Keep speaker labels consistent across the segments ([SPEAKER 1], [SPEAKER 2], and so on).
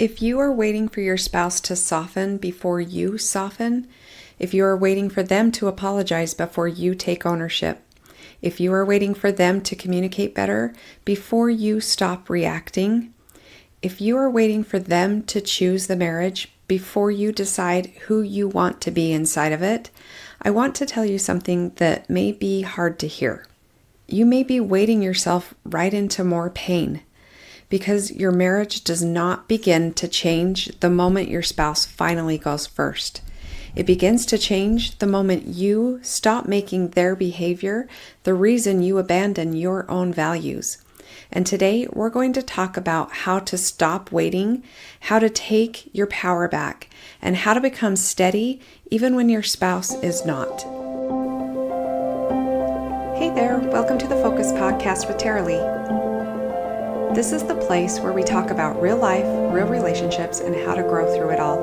[SPEAKER 1] If you are waiting for your spouse to soften before you soften, if you are waiting for them to apologize before you take ownership, if you are waiting for them to communicate better before you stop reacting, if you are waiting for them to choose the marriage before you decide who you want to be inside of it, I want to tell you something that may be hard to hear. You may be waiting yourself right into more pain because your marriage does not begin to change the moment your spouse finally goes first. It begins to change the moment you stop making their behavior the reason you abandon your own values. And today we're going to talk about how to stop waiting, how to take your power back, and how to become steady even when your spouse is not. Hey there, welcome to the Focus Podcast with Taralee. This is the place where we talk about real life, real relationships, and how to grow through it all.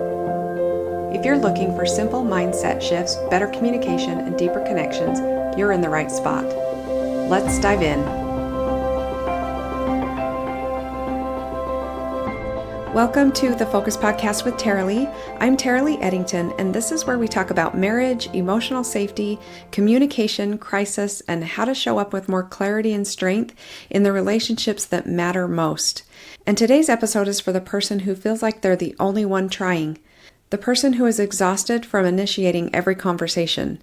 [SPEAKER 1] If you're looking for simple mindset shifts, better communication, and deeper connections, you're in the right spot. Let's dive in. Welcome to the Focus Podcast with Taralee. I'm Taralee Eddington, and this is where we talk about marriage, emotional safety, communication, crisis, and how to show up with more clarity and strength in the relationships that matter most. And today's episode is for the person who feels like they're the only one trying, the person who is exhausted from initiating every conversation,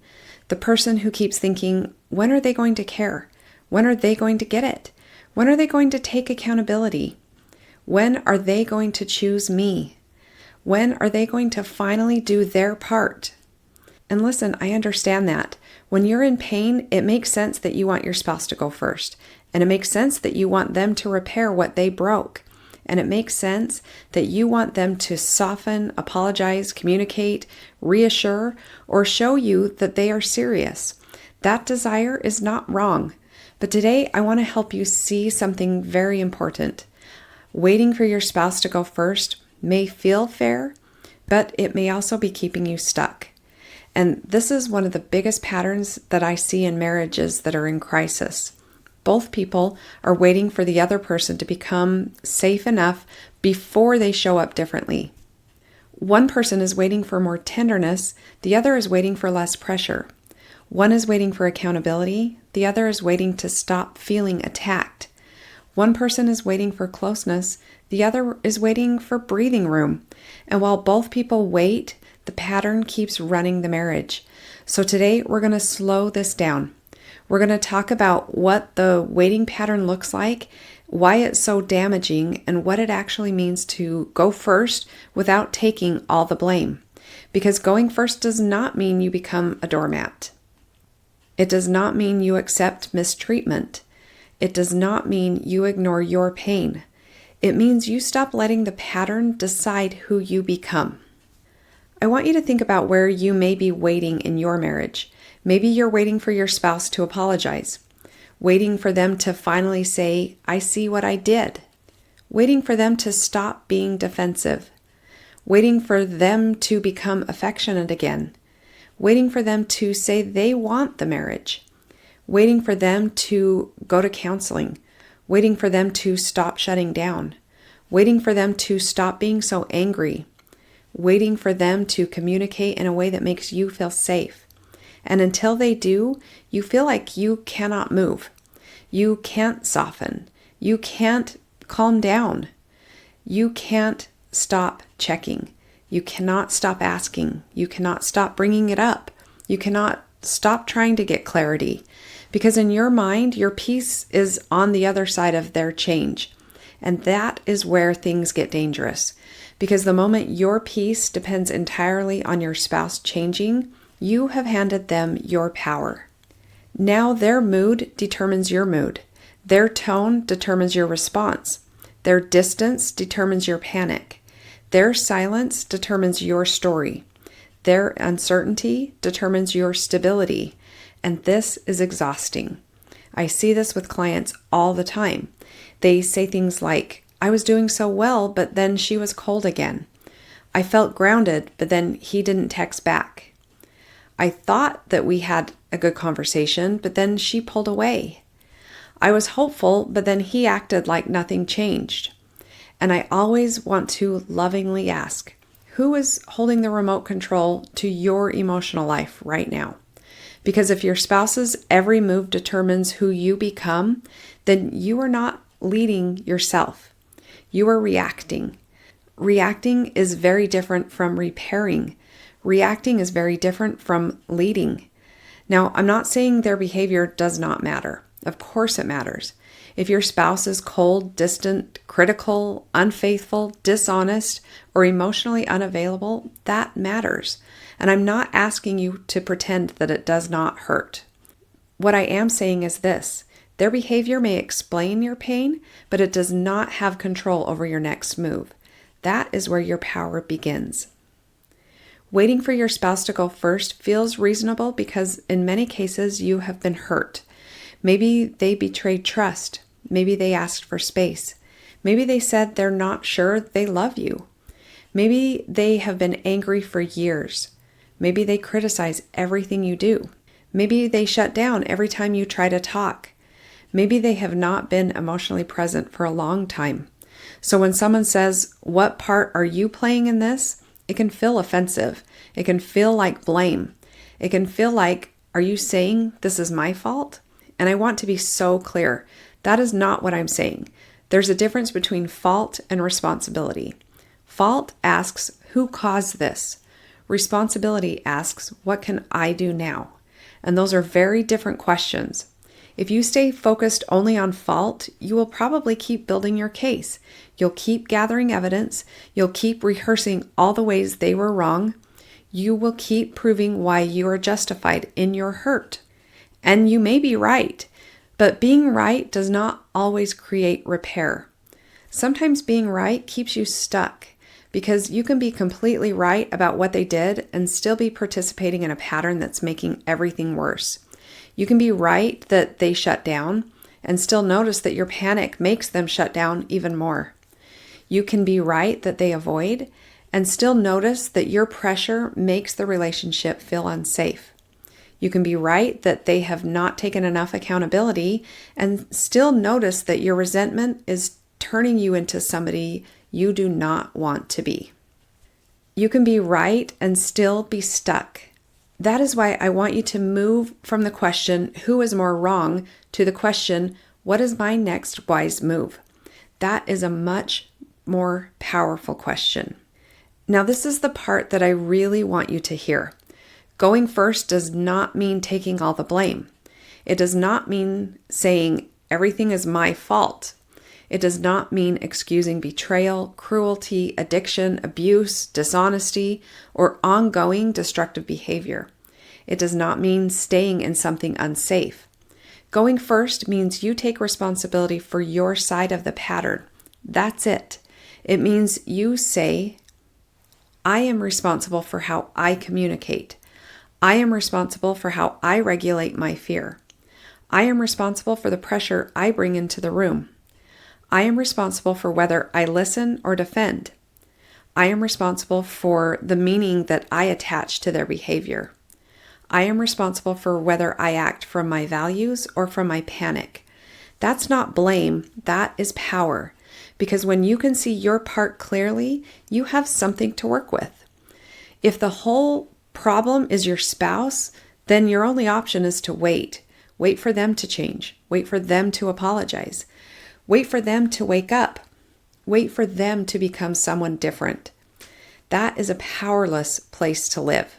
[SPEAKER 1] the person who keeps thinking, when are they going to care? When are they going to get it? When are they going to take accountability? When are they going to choose me? When are they going to finally do their part? And listen, I understand that. When you're in pain, it makes sense that you want your spouse to go first. And it makes sense that you want them to repair what they broke. And it makes sense that you want them to soften, apologize, communicate, reassure, or show you that they are serious. That desire is not wrong. But today, I want to help you see something very important. Waiting for your spouse to go first may feel fair, but it may also be keeping you stuck. And this is one of the biggest patterns that I see in marriages that are in crisis. Both people are waiting for the other person to become safe enough before they show up differently. One person is waiting for more tenderness, the other is waiting for less pressure. One is waiting for accountability, the other is waiting to stop feeling attacked. One person is waiting for closeness, the other is waiting for breathing room. And while both people wait, the pattern keeps running the marriage. So today we're going to slow this down. We're going to talk about what the waiting pattern looks like, why it's so damaging, and what it actually means to go first without taking all the blame. Because going first does not mean you become a doormat. It does not mean you accept mistreatment. It does not mean you ignore your pain. It means you stop letting the pattern decide who you become. I want you to think about where you may be waiting in your marriage. Maybe you're waiting for your spouse to apologize, waiting for them to finally say, I see what I did, waiting for them to stop being defensive, waiting for them to become affectionate again, waiting for them to say they want the marriage, waiting for them to go to counseling, waiting for them to stop shutting down, waiting for them to stop being so angry, waiting for them to communicate in a way that makes you feel safe. And until they do, you feel like you cannot move. You can't soften. You can't calm down. You can't stop checking. You cannot stop asking. You cannot stop bringing it up. You cannot stop trying to get clarity. Because in your mind, your peace is on the other side of their change. And that is where things get dangerous. Because the moment your peace depends entirely on your spouse changing, you have handed them your power. Now their mood determines your mood. Their tone determines your response. Their distance determines your panic. Their silence determines your story. Their uncertainty determines your stability. And this is exhausting. I see this with clients all the time. They say things like, I was doing so well, but then she was cold again. I felt grounded, but then he didn't text back. I thought that we had a good conversation, but then she pulled away. I was hopeful, but then he acted like nothing changed. And I always want to lovingly ask, who is holding the remote control to your emotional life right now? Because if your spouse's every move determines who you become, then you are not leading yourself. You are reacting. Reacting is very different from repairing. Reacting is very different from leading. Now, I'm not saying their behavior does not matter. Of course it matters. If your spouse is cold, distant, critical, unfaithful, dishonest, or emotionally unavailable, that matters. And I'm not asking you to pretend that it does not hurt. What I am saying is this: their behavior may explain your pain, but it does not have control over your next move. That is where your power begins. Waiting for your spouse to go first feels reasonable because in many cases you have been hurt. Maybe they betrayed trust. Maybe they asked for space. Maybe they said they're not sure they love you. Maybe they have been angry for years. Maybe they criticize everything you do. Maybe they shut down every time you try to talk. Maybe they have not been emotionally present for a long time. So when someone says, "What part are you playing in this?" it can feel offensive. It can feel like blame. It can feel like, "Are you saying this is my fault?" And I want to be so clear. That is not what I'm saying. There's a difference between fault and responsibility. Fault asks, who caused this? Responsibility asks, what can I do now? And those are very different questions. If you stay focused only on fault, you will probably keep building your case. You'll keep gathering evidence. You'll keep rehearsing all the ways they were wrong. You will keep proving why you are justified in your hurt. And you may be right, but being right does not always create repair. Sometimes being right keeps you stuck because you can be completely right about what they did and still be participating in a pattern that's making everything worse. You can be right that they shut down and still notice that your panic makes them shut down even more. You can be right that they avoid and still notice that your pressure makes the relationship feel unsafe. You can be right that they have not taken enough accountability and still notice that your resentment is turning you into somebody you do not want to be. You can be right and still be stuck. That is why I want you to move from the question, who is more wrong, to the question, what is my next wise move? That is a much more powerful question. Now, this is the part that I really want you to hear. Going first does not mean taking all the blame. It does not mean saying everything is my fault. It does not mean excusing betrayal, cruelty, addiction, abuse, dishonesty, or ongoing destructive behavior. It does not mean staying in something unsafe. Going first means you take responsibility for your side of the pattern. That's it. It means you say, I am responsible for how I communicate. I am responsible for how I regulate my fear. I am responsible for the pressure I bring into the room. I am responsible for whether I listen or defend. I am responsible for the meaning that I attach to their behavior. I am responsible for whether I act from my values or from my panic. That's not blame, that is power. Because when you can see your part clearly, you have something to work with. If the whole problem is your spouse, then your only option is to wait. Wait for them to change. Wait for them to apologize. Wait for them to wake up. Wait for them to become someone different. That is a powerless place to live.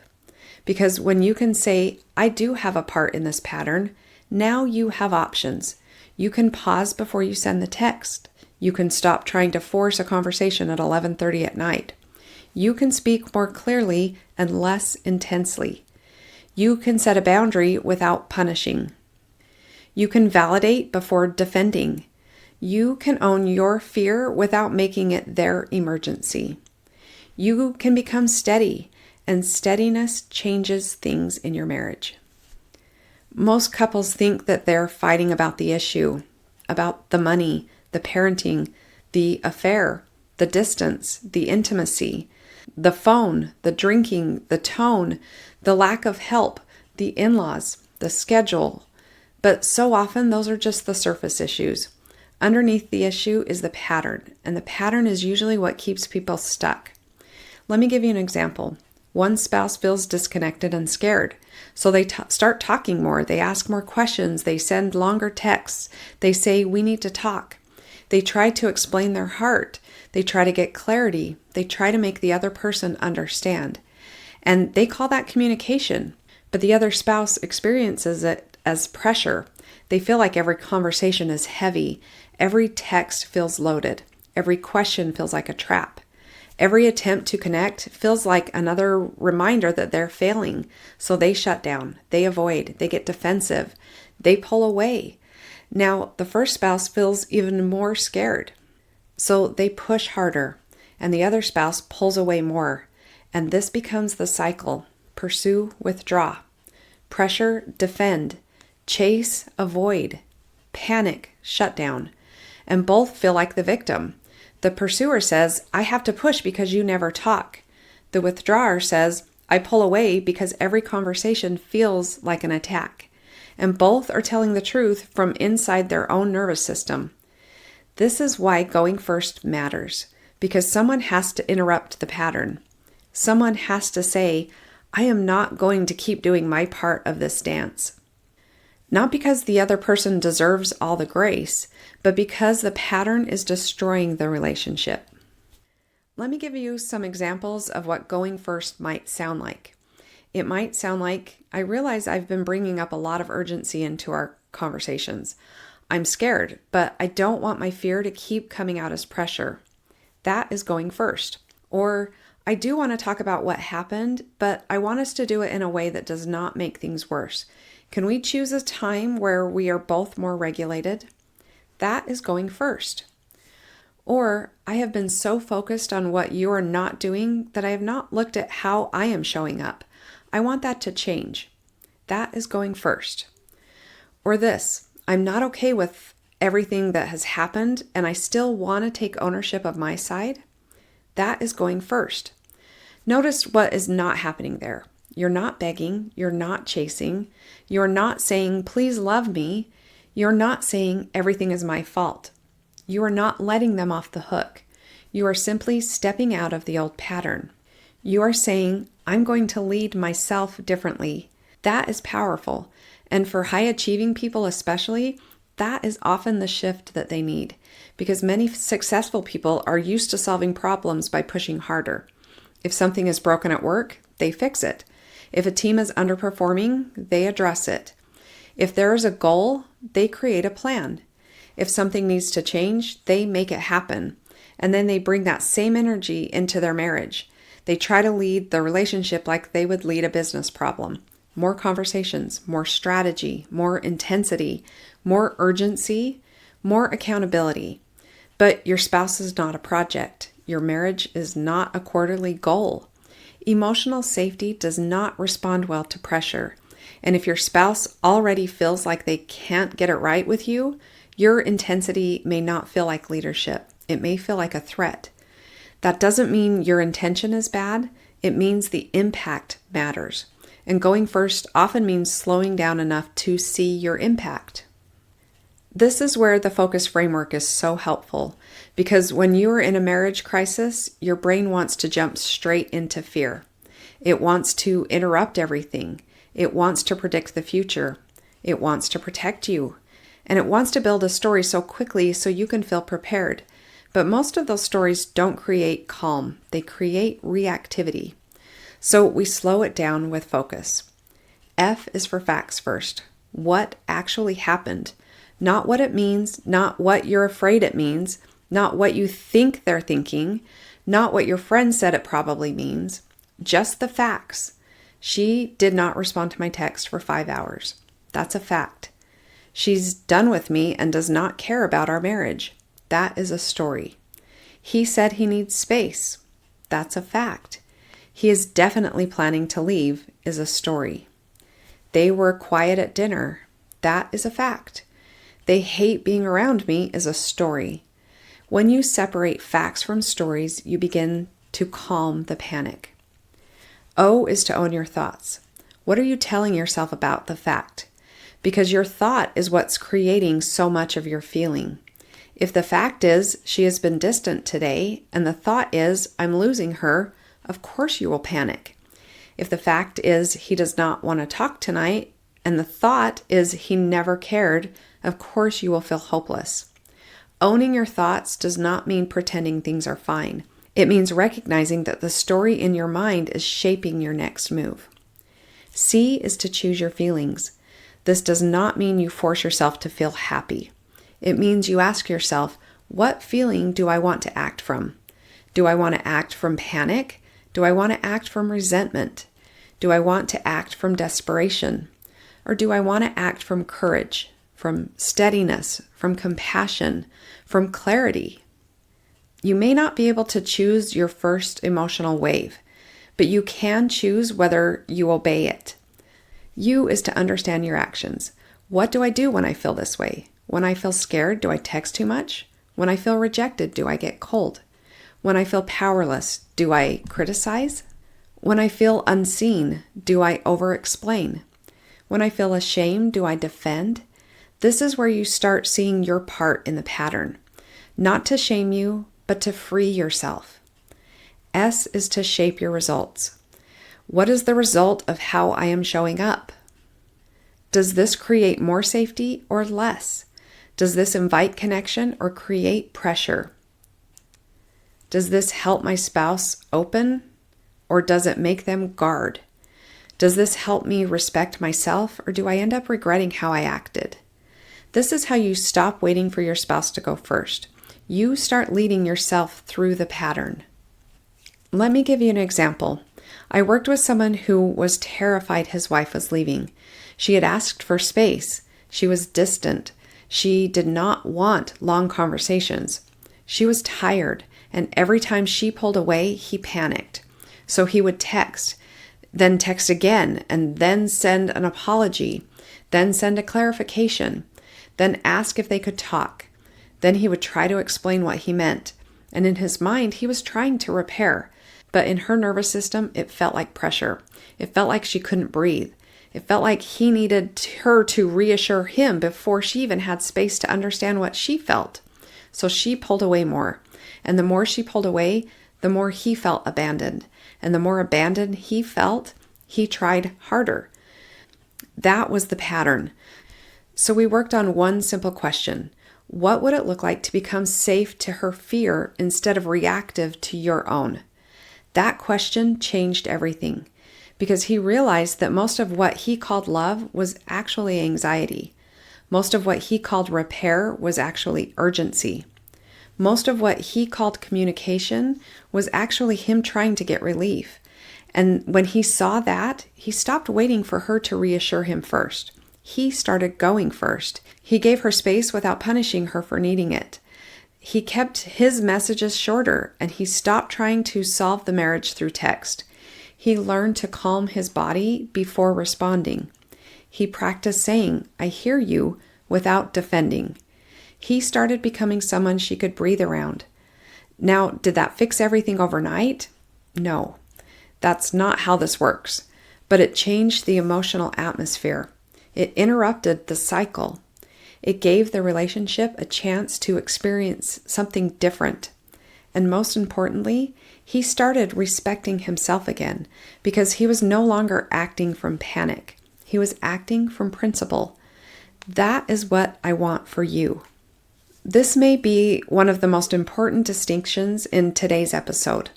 [SPEAKER 1] Because when you can say, I do have a part in this pattern, now you have options. You can pause before you send the text. You can stop trying to force a conversation at 11:30 at night. You can speak more clearly and less intensely. You can set a boundary without punishing. You can validate before defending. You can own your fear without making it their emergency. You can become steady, and steadiness changes things in your marriage. Most couples think that they're fighting about the issue, about the money, the parenting, the affair, the distance, the intimacy, the phone, the drinking, the tone, the lack of help, the in-laws, the schedule. But so often those are just the surface issues. Underneath the issue is the pattern, and the pattern is usually what keeps people stuck. Let me give you an example. One spouse feels disconnected and scared, so they start talking more, they ask more questions, they send longer texts, they say, "We need to talk." They try to explain their heart, they try to get clarity, they try to make the other person understand. And they call that communication, but the other spouse experiences it as pressure. They feel like every conversation is heavy, every text feels loaded, every question feels like a trap. Every attempt to connect feels like another reminder that they're failing, so they shut down, they avoid, they get defensive, they pull away. Now, the first spouse feels even more scared, so they push harder, and the other spouse pulls away more, and this becomes the cycle: pursue, withdraw, pressure, defend, chase, avoid, panic, shut down, and both feel like the victim. The pursuer says, "I have to push because you never talk." The withdrawer says, "I pull away because every conversation feels like an attack." And both are telling the truth from inside their own nervous system. This is why going first matters, because someone has to interrupt the pattern. Someone has to say, "I am not going to keep doing my part of this dance." Not because the other person deserves all the grace, but because the pattern is destroying the relationship. Let me give you some examples of what going first might sound like. It might sound like, "I realize I've been bringing up a lot of urgency into our conversations. I'm scared, but I don't want my fear to keep coming out as pressure." That is going first. Or, "I do want to talk about what happened, but I want us to do it in a way that does not make things worse. Can we choose a time where we are both more regulated?" That is going first. Or, "I have been so focused on what you are not doing that I have not looked at how I am showing up. I want that to change." That is going first. Or this, "I'm not okay with everything that has happened and I still want to take ownership of my side." That is going first. Notice what is not happening there. You're not begging, you're not chasing, you're not saying, "Please love me." You're not saying, "Everything is my fault." You are not letting them off the hook. You are simply stepping out of the old pattern. You are saying, "I'm going to lead myself differently." That is powerful. And for high achieving people especially, that is often the shift that they need, because many successful people are used to solving problems by pushing harder. If something is broken at work, they fix it. If a team is underperforming, they address it. If there is a goal, they create a plan. If something needs to change, they make it happen. And then they bring that same energy into their marriage. They try to lead the relationship like they would lead a business problem. More conversations, more strategy, more intensity, more urgency, more accountability. But your spouse is not a project. Your marriage is not a quarterly goal. Emotional safety does not respond well to pressure. And if your spouse already feels like they can't get it right with you, your intensity may not feel like leadership. It may feel like a threat. That doesn't mean your intention is bad. It means the impact matters. And going first often means slowing down enough to see your impact. This is where the focus framework is so helpful, because when you are in a marriage crisis, your brain wants to jump straight into fear. It wants to interrupt everything. It wants to predict the future. It wants to protect you. And it wants to build a story so quickly so you can feel prepared. But most of those stories don't create calm. They create reactivity. So we slow it down with focus. F is for facts first. What actually happened? Not what it means, not what you're afraid it means, not what you think they're thinking, not what your friend said it probably means, just the facts. She did not respond to my text for 5 hours. That's a fact. She's done with me and does not care about our marriage. That is a story. He said he needs space. That's a fact. He is definitely planning to leave is a story. They were quiet at dinner. That is a fact. They hate being around me is a story. When you separate facts from stories, you begin to calm the panic. O is to own your thoughts. What are you telling yourself about the fact? Because your thought is what's creating so much of your feeling. If the fact is she has been distant today and the thought is I'm losing her, of course you will panic. If the fact is he does not want to talk tonight and the thought is he never cared, of course you will feel hopeless. Owning your thoughts does not mean pretending things are fine. It means recognizing that the story in your mind is shaping your next move. C is to choose your feelings. This does not mean you force yourself to feel happy. It means you ask yourself, what feeling do I want to act from? Do I want to act from panic? Do I want to act from resentment? Do I want to act from desperation? Or do I want to act from courage, from steadiness, from compassion, from clarity? You may not be able to choose your first emotional wave, but you can choose whether you obey it. You is to understand your actions. What do I do when I feel this way? When I feel scared, do I text too much? When I feel rejected, do I get cold? When I feel powerless, do I criticize? When I feel unseen, do I over-explain? When I feel ashamed, do I defend? This is where you start seeing your part in the pattern. Not to shame you, but to free yourself. S is to shape your results. What is the result of how I am showing up? Does this create more safety or less? Does this invite connection or create pressure? Does this help my spouse open or does it make them guard? Does this help me respect myself or do I end up regretting how I acted? This is how you stop waiting for your spouse to go first. You start leading yourself through the pattern. Let me give you an example. I worked with someone who was terrified his wife was leaving. She had asked for space. She was distant. She did not want long conversations. She was tired, and every time she pulled away, he panicked. So he would text, then text again, and then send an apology, then send a clarification, then ask if they could talk. Then he would try to explain what he meant, and in his mind, he was trying to repair. But in her nervous system, it felt like pressure. It felt like she couldn't breathe. It felt like he needed her to reassure him before she even had space to understand what she felt. So she pulled away more. And the more she pulled away, the more he felt abandoned. And the more abandoned he felt, he tried harder. That was the pattern. So we worked on one simple question. What would it look like to become safe to her fear instead of reactive to your own? That question changed everything because he realized that most of what he called love was actually anxiety. Most of what he called repair was actually urgency. Most of what he called communication was actually him trying to get relief. And when he saw that, he stopped waiting for her to reassure him first. He started going first. He gave her space without punishing her for needing it. He kept his messages shorter and he stopped trying to solve the marriage through text. He learned to calm his body before responding. He practiced saying, "I hear you," without defending. He started becoming someone she could breathe around. Now, did that fix everything overnight? No, that's not how this works. But it changed the emotional atmosphere. It interrupted the cycle. It gave the relationship a chance to experience something different. And most importantly, he started respecting himself again because he was no longer acting from panic. He was acting from principle. That is what I want for you. This may be one of the most important distinctions in today's episode.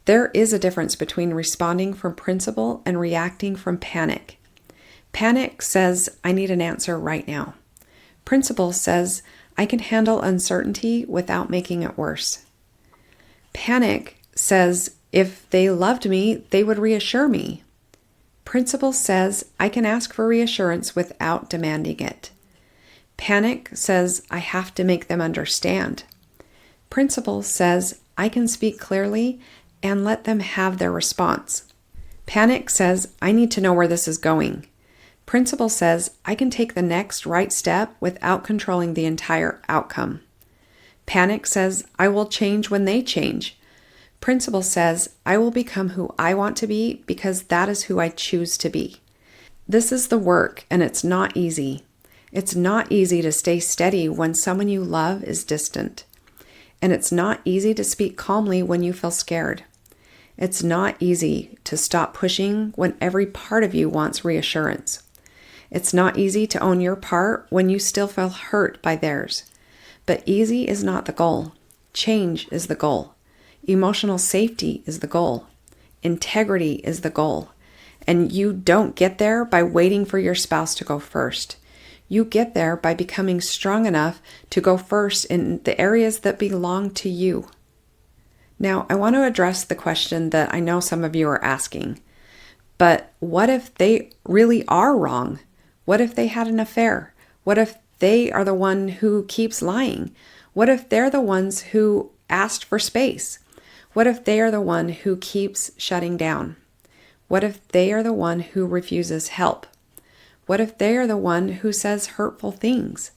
[SPEAKER 1] There is a difference between responding from principle and reacting from panic. Panic says, I need an answer right now. Principle says, I can handle uncertainty without making it worse. Panic says, if they loved me, they would reassure me. Principle says, I can ask for reassurance without demanding it. Panic says, I have to make them understand. Principle says, I can speak clearly and let them have their response. Panic says, I need to know where this is going. Principle says, I can take the next right step without controlling the entire outcome. Panic says, I will change when they change. Principle says, I will become who I want to be because that is who I choose to be. This is the work, and it's not easy. It's not easy to stay steady when someone you love is distant. And it's not easy to speak calmly when you feel scared. It's not easy to stop pushing when every part of you wants reassurance. It's not easy to own your part when you still feel hurt by theirs. But easy is not the goal. Change is the goal. Emotional safety is the goal. Integrity is the goal. And you don't get there by waiting for your spouse to go first. You get there by becoming strong enough to go first in the areas that belong to you. Now, I want to address the question that I know some of you are asking. But what if they really are wrong? What if they had an affair? What if they are the one who keeps lying? What if they're the ones who asked for space? What if they are the one who keeps shutting down? What if they are the one who refuses help? What if they are the one who says hurtful things?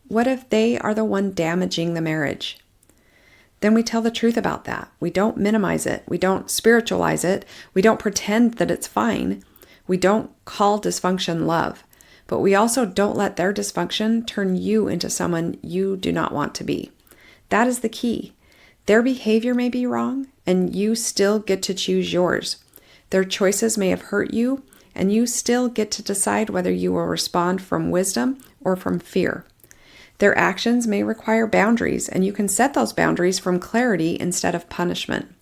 [SPEAKER 1] What if they are the one damaging the marriage? Then we tell the truth about that. We don't minimize it. We don't spiritualize it. We don't pretend that it's fine. We don't call dysfunction love. But we also don't let their dysfunction turn you into someone you do not want to be. That is the key. Their behavior may be wrong, and you still get to choose yours. Their choices may have hurt you, and you still get to decide whether you will respond from wisdom or from fear. Their actions may require boundaries, and you can set those boundaries from clarity instead of punishment.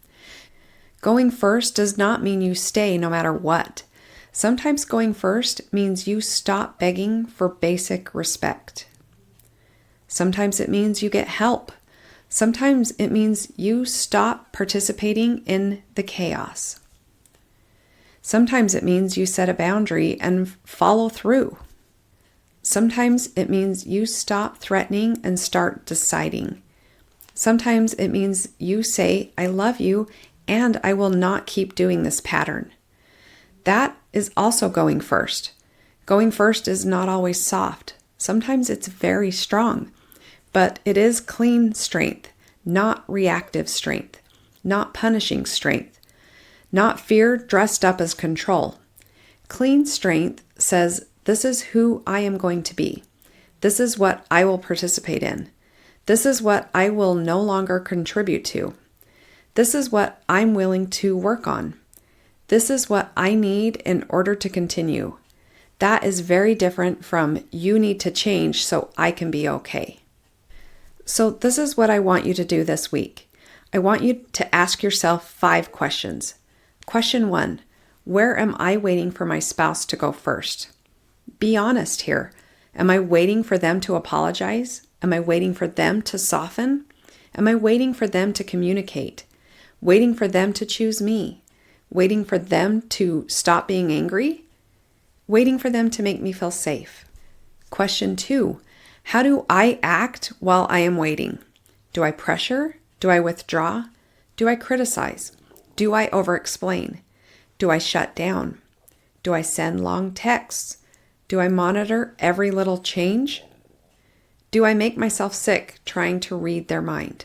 [SPEAKER 1] Going first does not mean you stay no matter what. Sometimes going first means you stop begging for basic respect. Sometimes it means you get help. Sometimes it means you stop participating in the chaos. Sometimes it means you set a boundary and follow through. Sometimes it means you stop threatening and start deciding. Sometimes it means you say, I love you, and I will not keep doing this pattern. That is also going first. Going first is not always soft. Sometimes it's very strong, but it is clean strength, not reactive strength, not punishing strength, not fear dressed up as control. Clean strength says, this is who I am going to be. This is what I will participate in. This is what I will no longer contribute to. This is what I'm willing to work on. This is what I need in order to continue. That is very different from you need to change so I can be okay. So this is what I want you to do this week. I want you to ask yourself 5 questions. Question 1, where am I waiting for my spouse to go first? Be honest here. Am I waiting for them to apologize? Am I waiting for them to soften? Am I waiting for them to communicate? Waiting for them to choose me? Waiting for them to stop being angry? Waiting for them to make me feel safe? Question 2, how do I act while I am waiting? Do I pressure? Do I withdraw? Do I criticize? Do I over-explain? Do I shut down? Do I send long texts? Do I monitor every little change? Do I make myself sick trying to read their mind?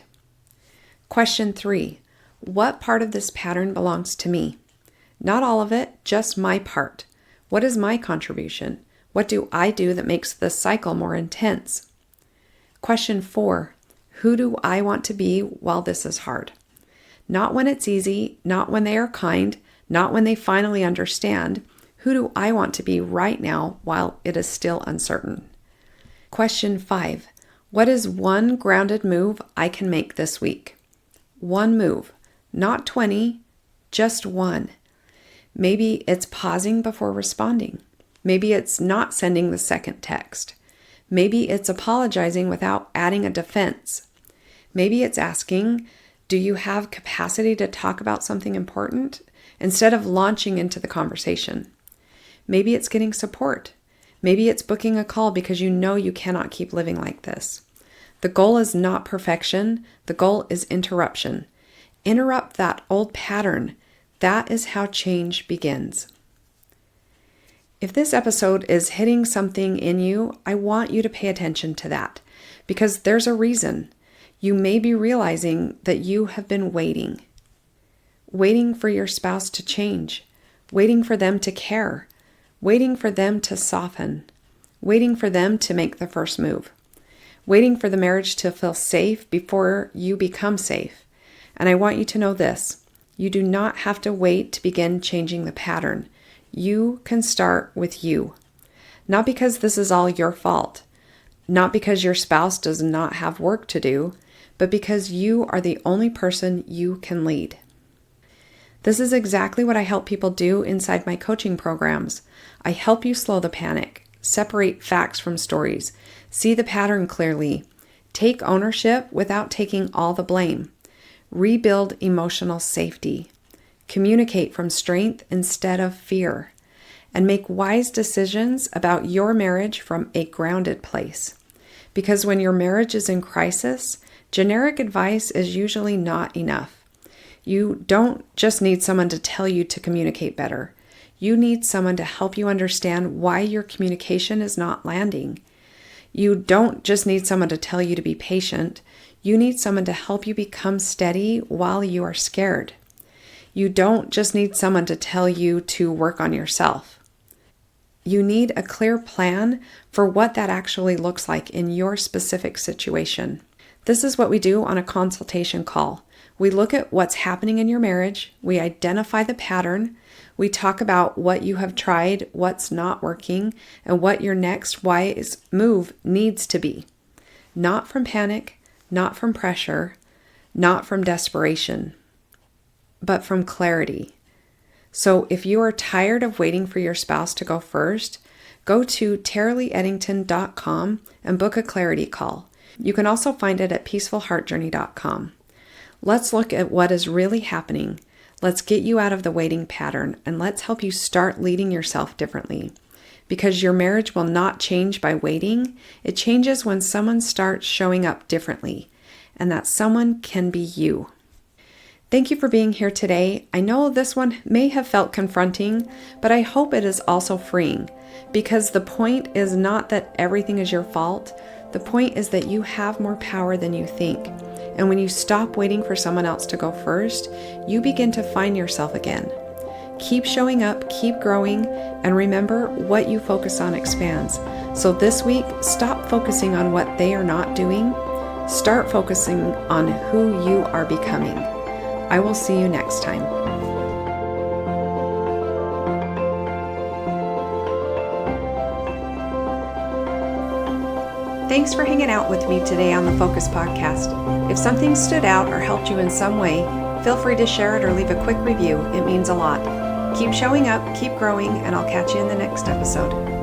[SPEAKER 1] Question 3, what part of this pattern belongs to me? Not all of it, just my part. What is my contribution? What do I do that makes this cycle more intense? Question 4, who do I want to be while this is hard? Not when it's easy, not when they are kind, not when they finally understand. Who do I want to be right now while it is still uncertain? Question 5, what is one grounded move I can make this week? One move, not 20, just one. Maybe it's pausing before responding. Maybe it's not sending the second text. Maybe it's apologizing without adding a defense. Maybe it's asking, do you have capacity to talk about something important? Instead of launching into the conversation. Maybe it's getting support. Maybe it's booking a call because you know you cannot keep living like this. The goal is not perfection. The goal is interruption. Interrupt that old pattern. That is how change begins. If this episode is hitting something in you, I want you to pay attention to that because there's a reason. You may be realizing that you have been waiting for your spouse to change, waiting for them to care, waiting for them to soften, waiting for them to make the first move, waiting for the marriage to feel safe before you become safe. And I want you to know this: you do not have to wait to begin changing the pattern. You can start with you. Not because this is all your fault, not because your spouse does not have work to do, but because you are the only person you can lead. This is exactly what I help people do inside my coaching programs. I help you slow the panic, separate facts from stories, see the pattern clearly, take ownership without taking all the blame, rebuild emotional safety, communicate from strength instead of fear, and make wise decisions about your marriage from a grounded place. Because when your marriage is in crisis, generic advice is usually not enough. You don't just need someone to tell you to communicate better. You need someone to help you understand why your communication is not landing. You don't just need someone to tell you to be patient. You need someone to help you become steady while you are scared. You don't just need someone to tell you to work on yourself. You need a clear plan for what that actually looks like in your specific situation. This is what we do on a consultation call. We look at what's happening in your marriage, we identify the pattern, we talk about what you have tried, what's not working, and what your next wise move needs to be. Not from panic, not from pressure, not from desperation, but from clarity. So if you are tired of waiting for your spouse to go first, go to TaraleeEddington.com and book a clarity call. You can also find it at peacefulheartjourney.com. Let's look at what is really happening. Let's get you out of the waiting pattern, and let's help you start leading yourself differently. Because your marriage will not change by waiting. It changes when someone starts showing up differently, and that someone can be you. Thank you for being here today. I know this one may have felt confronting, but I hope it is also freeing, because the point is not that everything is your fault. The point is that you have more power than you think. And when you stop waiting for someone else to go first, you begin to find yourself again. Keep showing up, keep growing, and remember, what you focus on expands. So this week, stop focusing on what they are not doing. Start focusing on who you are becoming. I will see you next time. Thanks for hanging out with me today on the Focus Podcast. If something stood out or helped you in some way, feel free to share it or leave a quick review. It means a lot. Keep showing up, keep growing, and I'll catch you in the next episode.